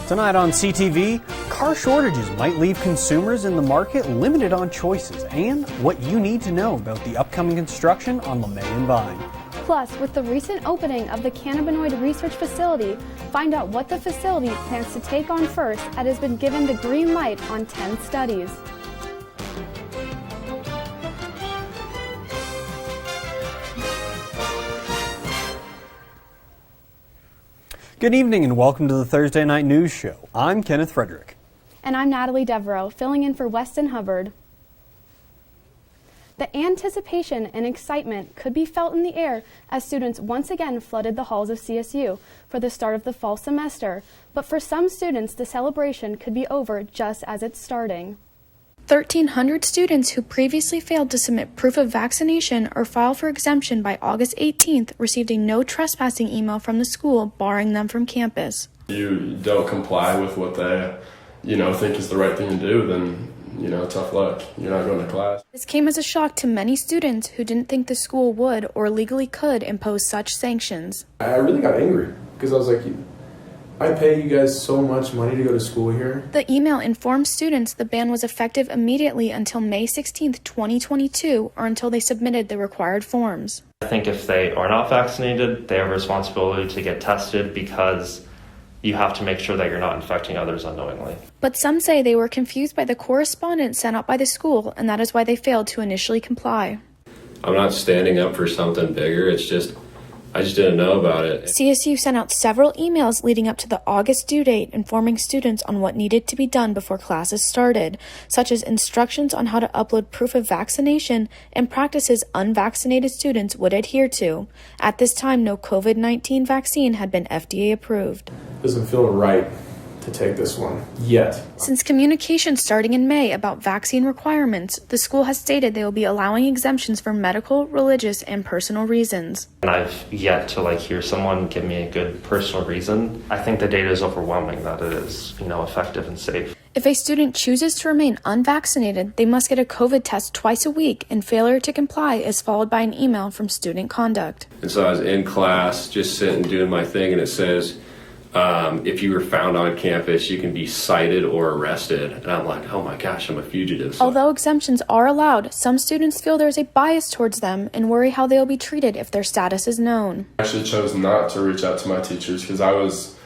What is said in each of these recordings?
Tonight on CTV, car shortages might leave consumers in the market limited on choices and what you need to know about the upcoming construction on lemay and Vine. Plus, with the recent opening of the Cannabinoid Research Facility, find out what the facility plans to take on first and has been given the green light on 10 studies. Good evening and welcome to the Thursday Night News Show. I'm Kenneth Frederick. And I'm Natalie Devereaux, filling in for Weston Hubbard. The anticipation and excitement could be felt in the air as students once again flooded the halls of CSU for the start of the fall semester. But for some students, the celebration could be over just as it's starting. 1,300 students who previously failed to submit proof of vaccination or file for exemption by August 18th received a no trespassing email from the school barring them from campus. You don't comply with what they, think is the right thing to do, then, tough luck. You're not going to class. This came as a shock to many students who didn't think the school would or legally could impose such sanctions. I really got angry because I was like, I pay you guys so much money to go to school here. The email informed students the ban was effective immediately until May 16, 2022, or until they submitted the required forms. I think if they are not vaccinated, they have a responsibility to get tested because you have to make sure that you're not infecting others unknowingly. But some say they were confused by the correspondence sent out by the school, and that is why they failed to initially comply. I'm not standing up for something bigger, I just didn't know about it. CSU sent out several emails leading up to the August due date informing students on what needed to be done before classes started, such as instructions on how to upload proof of vaccination and practices unvaccinated students would adhere to. At this time, no COVID-19 vaccine had been FDA approved. Doesn't feel right to take this one yet. Since communication starting in May about vaccine requirements, the school has stated they will be allowing exemptions for medical, religious, and personal reasons. And I've yet to hear someone give me a good personal reason. I think the data is overwhelming that it is, effective and safe. If a student chooses to remain unvaccinated, they must get a COVID test twice a week, and failure to comply is followed by an email from student conduct. And so I was in class, just sitting doing my thing, and it says, if you were found on campus, you can be cited or arrested. And I'm like, oh my gosh, I'm a fugitive. So although exemptions are allowed, some students feel there's a bias towards them and worry how they will be treated if their status is known. I actually chose not to reach out to my teachers because I was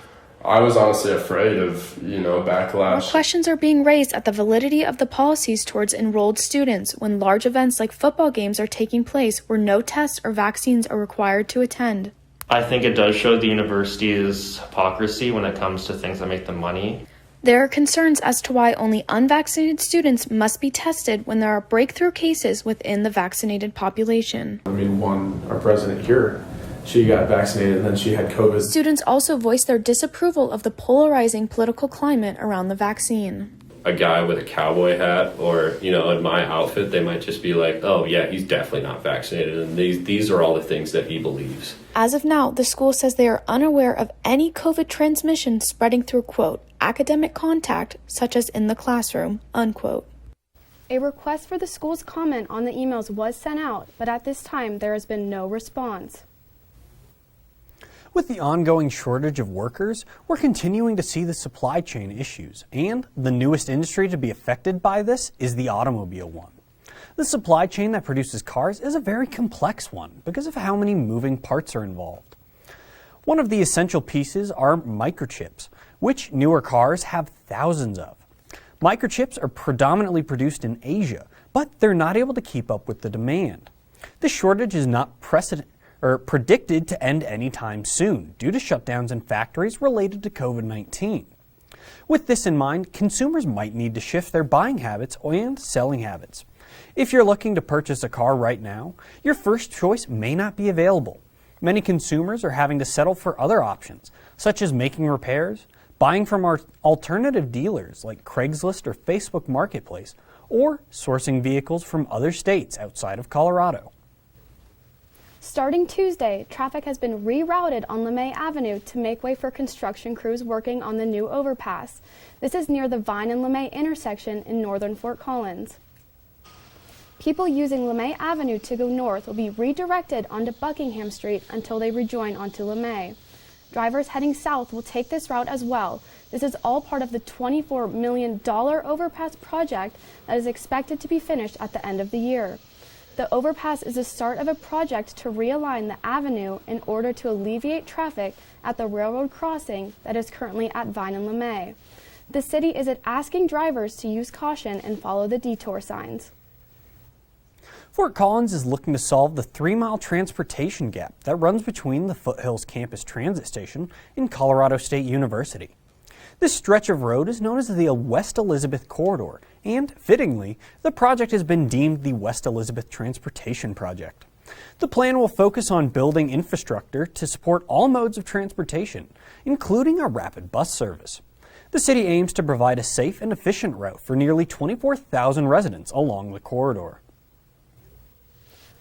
honestly afraid of, backlash. More questions are being raised at the validity of the policies towards enrolled students when large events like football games are taking place where no tests or vaccines are required to attend. I think it does show the university's hypocrisy when it comes to things that make them money. There are concerns as to why only unvaccinated students must be tested when there are breakthrough cases within the vaccinated population. Our president here, she got vaccinated and then she had COVID. Students also voiced their disapproval of the polarizing political climate around the vaccine. a guy with a cowboy hat or, in my outfit, they might just be like, oh yeah, he's definitely not vaccinated. And these are all the things that he believes. As of now, the school says they are unaware of any COVID transmission spreading through, quote, academic contact, such as in the classroom, unquote. A request for the school's comment on the emails was sent out, but at this time there has been no response. With the ongoing shortage of workers, we're continuing to see the supply chain issues, and the newest industry to be affected by this is the automobile one. The supply chain that produces cars is a very complex one because of how many moving parts are involved. One of the essential pieces are microchips, which newer cars have thousands of. Microchips are predominantly produced in Asia, but they're not able to keep up with the demand. The shortage is not predicted to end anytime soon due to shutdowns in factories related to COVID-19. With this in mind, consumers might need to shift their buying habits and selling habits. If you're looking to purchase a car right now, your first choice may not be available. Many consumers are having to settle for other options, such as making repairs, buying from our alternative dealers like Craigslist or Facebook Marketplace, or sourcing vehicles from other states outside of Colorado. Starting Tuesday, traffic has been rerouted on lemay Avenue to make way for construction crews working on the new overpass. This is near the Vine and lemay intersection in northern Fort Collins. People using lemay Avenue to go north will be redirected onto Buckingham Street until they rejoin onto lemay. Drivers heading south will take this route as well This is all part of the $24 million overpass project that is expected to be finished at the end of the year. The overpass is the start of a project to realign the avenue in order to alleviate traffic at the railroad crossing that is currently at Vine and lemay. The city is asking drivers to use caution and follow the detour signs. Fort Collins is looking to solve the 3-mile transportation gap that runs between the Foothills Campus Transit Station and Colorado State University. This stretch of road is known as the West Elizabeth Corridor, and, fittingly, the project has been deemed the West Elizabeth Transportation Project. The plan will focus on building infrastructure to support all modes of transportation, including a rapid bus service. The city aims to provide a safe and efficient route for nearly 24,000 residents along the corridor.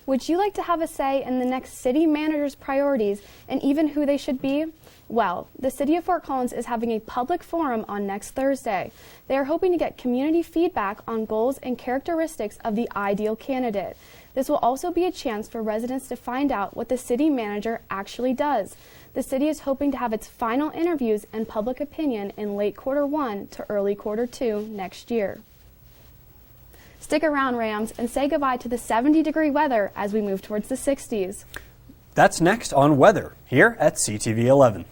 Would you like to have a say in the next city manager's priorities and even who they should be? Well, the City of Fort Collins is having a public forum on next Thursday. They are hoping to get community feedback on goals and characteristics of the ideal candidate. This will also be a chance for residents to find out what the city manager actually does. The city is hoping to have its final interviews and public opinion in late Q1 to early Q2 next year. Stick around, Rams, and say goodbye to the 70-degree weather as we move towards the 60s. That's next on Weather, here at CTV 11.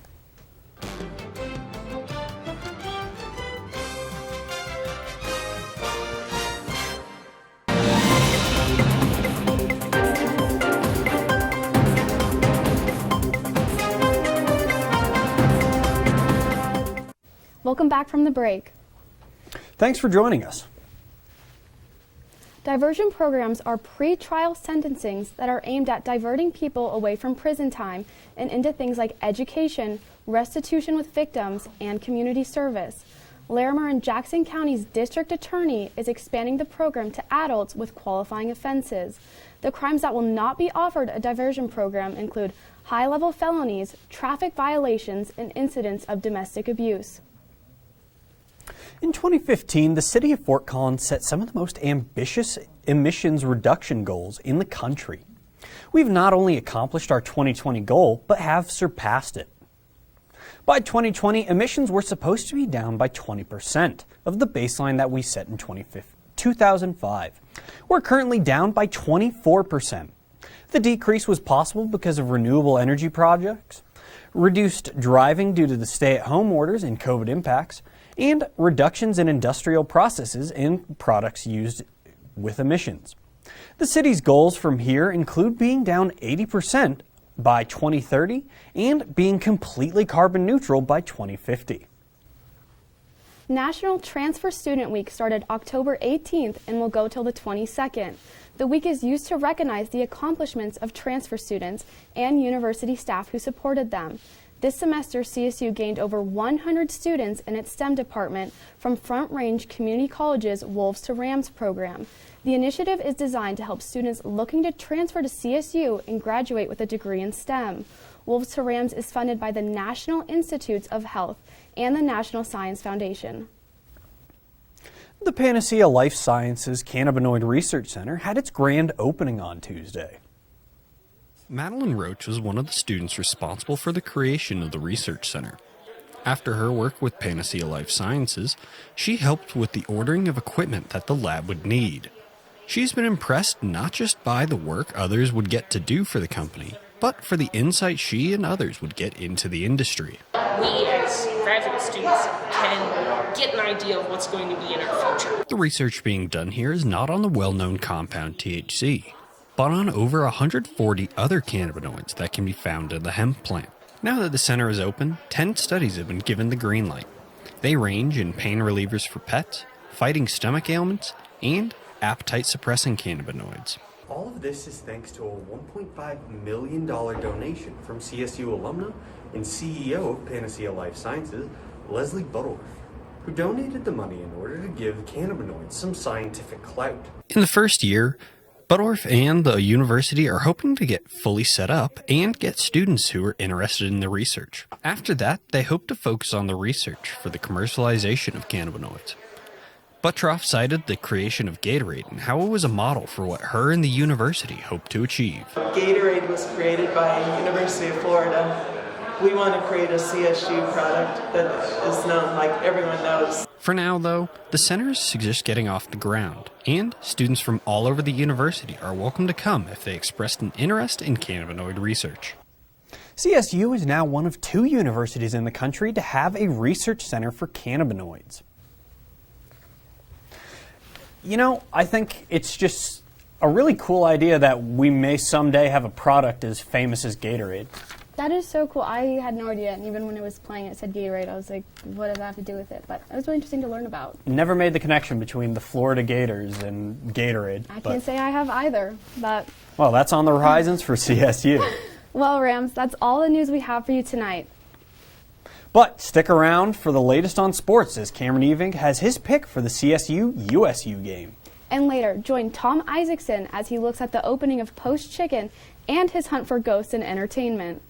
Welcome back from the break. Thanks for joining us. Diversion programs are pre-trial sentencings that are aimed at diverting people away from prison time and into things like education, restitution with victims, and community service. Larimer and Jackson County's district attorney is expanding the program to adults with qualifying offenses. The crimes that will not be offered a diversion program include high-level felonies, traffic violations, and incidents of domestic abuse. In 2015, the City of Fort Collins set some of the most ambitious emissions reduction goals in the country. We've not only accomplished our 2020 goal, but have surpassed it. By 2020, emissions were supposed to be down by 20% of the baseline that we set in 2005. We're currently down by 24%. The decrease was possible because of renewable energy projects, reduced driving due to the stay-at-home orders and COVID impacts, and reductions in industrial processes and products used with emissions. The city's goals from here include being down 80% by 2030 and being completely carbon neutral by 2050. National Transfer Student Week started October 18th and will go till the 22nd. The week is used to recognize the accomplishments of transfer students and university staff who supported them. This semester, CSU gained over 100 students in its STEM department from Front Range Community College's Wolves to Rams program. The initiative is designed to help students looking to transfer to CSU and graduate with a degree in STEM. Wolves to Rams is funded by the National Institutes of Health and the National Science Foundation. The Panacea Life Sciences Cannabinoid Research Center had its grand opening on Tuesday. Madeline Roach was one of the students responsible for the creation of the research center. After her work with Panacea Life Sciences, she helped with the ordering of equipment that the lab would need. She's been impressed not just by the work others would get to do for the company, but for the insight she and others would get into the industry. We as graduate students can get an idea of what's going to be in our future. The research being done here is not on the well-known compound THC, but on over 140 other cannabinoids that can be found in the hemp plant. Now that the center is open, 10 studies have been given the green light. They range in pain relievers for pets, fighting stomach ailments, and appetite-suppressing cannabinoids. All of this is thanks to a $1.5 million donation from CSU alumna and CEO of Panacea Life Sciences, Leslie Butterworth, who donated the money in order to give cannabinoids some scientific clout. In the first year, Butterworth and the university are hoping to get fully set up and get students who are interested in the research. After that, they hope to focus on the research for the commercialization of cannabinoids. Butterworth cited the creation of Gatorade and how it was a model for what her and the university hoped to achieve. Gatorade was created by University of Florida we want to create a CSU product that is known, like everyone knows. For now, though, the center is just getting off the ground, and students from all over the university are welcome to come if they expressed an interest in cannabinoid research. CSU is now one of 2 universities in the country to have a research center for cannabinoids. You know, I think it's just a really cool idea that we may someday have a product as famous as Gatorade. That is so cool. I had no idea, and even when it was playing, it said Gatorade. I was like, what does that have to do with it? But it was really interesting to learn about. Never made the connection between the Florida Gators and Gatorade. I can't say I have either, but... Well, that's on the horizons for CSU. Well, Rams, that's all the news we have for you tonight. But stick around for the latest on sports as Cameron Eving has his pick for the CSU-USU game. And later, join Tom Isaacson as he looks at the opening of Post Chicken and his hunt for ghosts in entertainment.